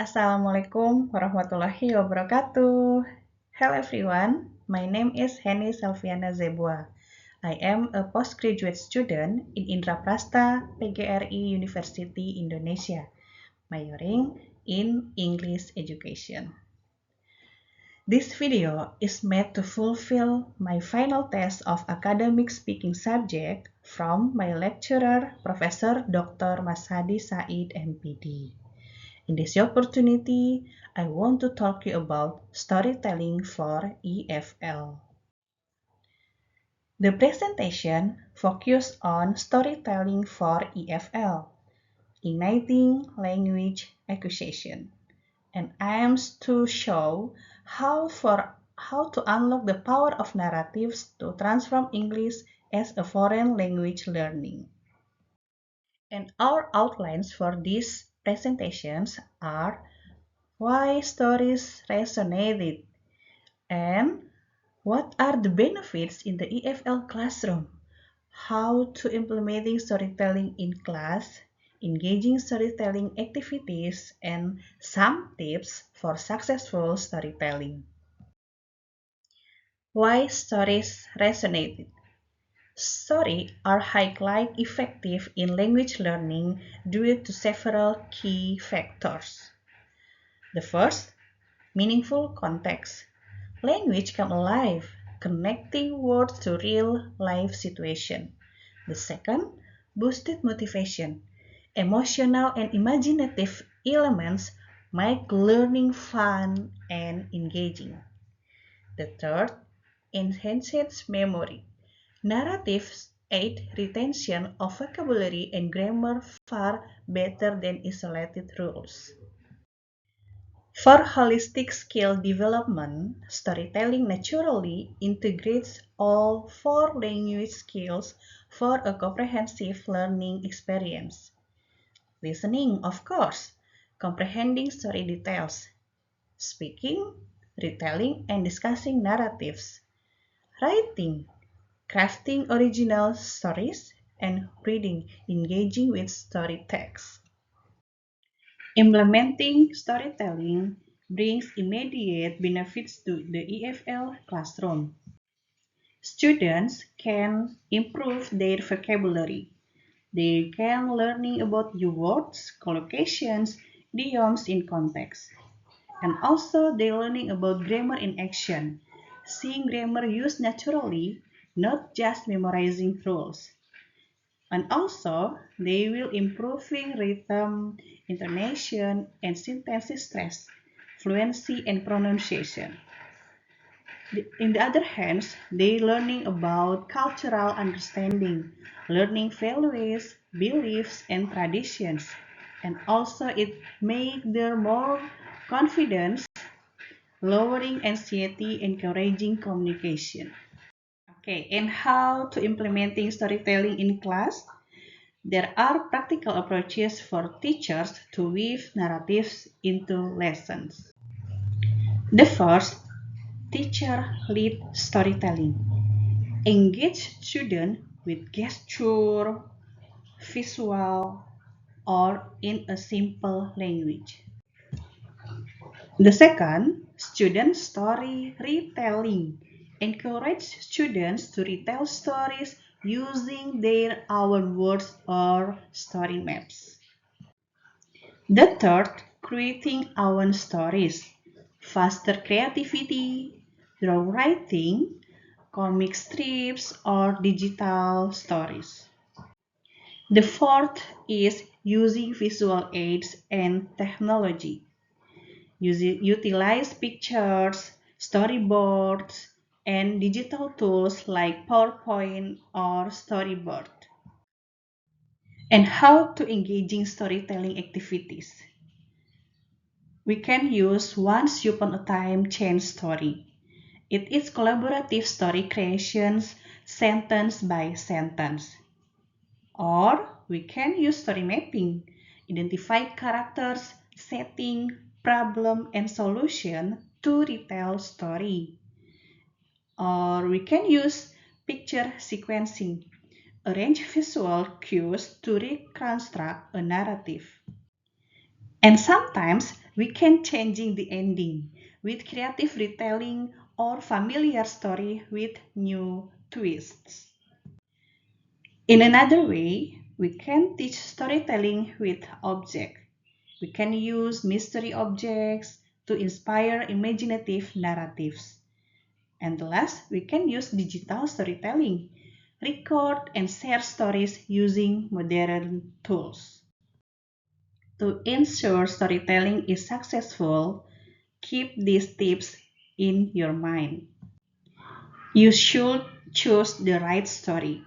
Assalamualaikum warahmatullahi wabarakatuh. Hello everyone, my name is Heni Salviana Zebua. I am a postgraduate student in Indraprasta PGRI University Indonesia, majoring in English education. This video is made to fulfill my final test of academic speaking subject from my lecturer, Professor Dr. Masadi Said MPD. In this opportunity, I want to talk you about storytelling for EFL. The presentation focused on storytelling for EFL, igniting language acquisition, and aims to show how to unlock the power of narratives to transform English as a foreign language learning. And our outlines for these presentations are why stories resonated, and what are the benefits in the EFL classroom, how to implementing storytelling in class, engaging storytelling activities, and some tips for successful storytelling. Why stories resonated? Stories are highly effective in language learning due to several key factors. The first, meaningful context. Language come alive, connecting words to real-life situation. The second, boosted motivation. Emotional and imaginative elements make learning fun and engaging. The third, enhances memory. Narratives aid retention of vocabulary and grammar far better than isolated rules. For holistic skill development, storytelling naturally integrates all four language skills for a comprehensive learning experience. Listening, of course, comprehending story details. Speaking, retelling and discussing narratives. Writing, crafting original stories. And reading, engaging with story text. Implementing storytelling brings immediate benefits to the EFL classroom. Students can improve their vocabulary. They can learning about new words, collocations, idioms in context. And also they learning about grammar in action, seeing grammar used naturally, not just memorizing rules. And also, they will improving rhythm, intonation, and synthesis stress, fluency, and pronunciation. In the other hand, they learning about cultural understanding, learning values, beliefs, and traditions. And also it make them more confident, lowering anxiety, encouraging communication. Okay, and how to implementing storytelling in class? There are practical approaches for teachers to weave narratives into lessons. The first, teacher-led storytelling. Engage students with gesture, visual, or in a simple language. The second, student story retelling. Encourage students to retell stories using their own words or story maps. The third, creating own stories. Faster creativity, draw writing, comic strips, or digital stories. The fourth is using visual aids and technology. Utilize pictures, storyboards, and digital tools like PowerPoint or Storyboard. And how to engaging storytelling activities. We can use once upon a time change story. It is collaborative story creations sentence by sentence. Or we can use story mapping, identify characters, setting, problem, and solution to retell story. Or we can use picture sequencing, arrange visual cues to reconstruct a narrative. And sometimes We can changing the ending with creative retelling or familiar story with new twists. In another way, we can teach storytelling with objects. We can use mystery objects to inspire imaginative narratives. And last, we can use digital storytelling, record and share stories using modern tools. To ensure storytelling is successful, keep these tips in your mind. You should choose the right story.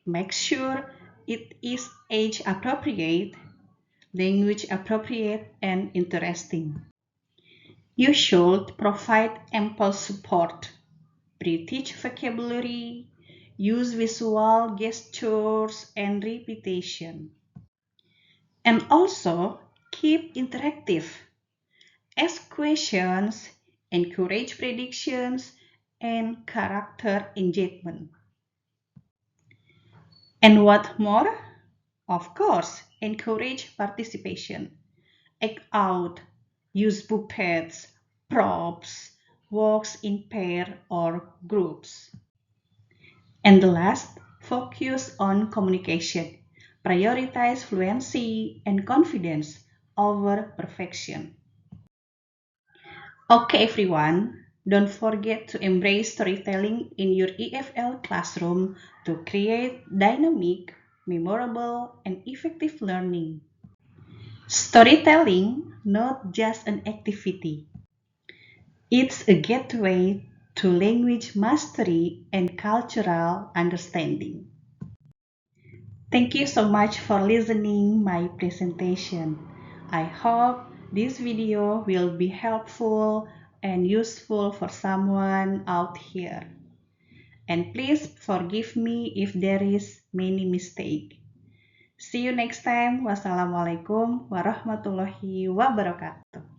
Make sure it is age appropriate, language appropriate, and interesting. You should provide ample support, pre-teach vocabulary, use visual gestures and repetition. And also keep interactive. Ask questions, encourage predictions, and character engagement. And what more? Of course, encourage participation. Act out, use puppets, props, walks in pair or groups. And the last, focus on communication. Prioritize fluency and confidence over perfection. Okay, everyone, don't forget to embrace storytelling in your EFL classroom to create dynamic, memorable, and effective learning. Storytelling, not just an activity, it's a gateway to language mastery and cultural understanding. Thank you so much for listening my presentation. I hope this video will be helpful and useful for someone out here. And please forgive me if there is many mistake. See you next time. Wassalamualaikum warahmatullahi wabarakatuh.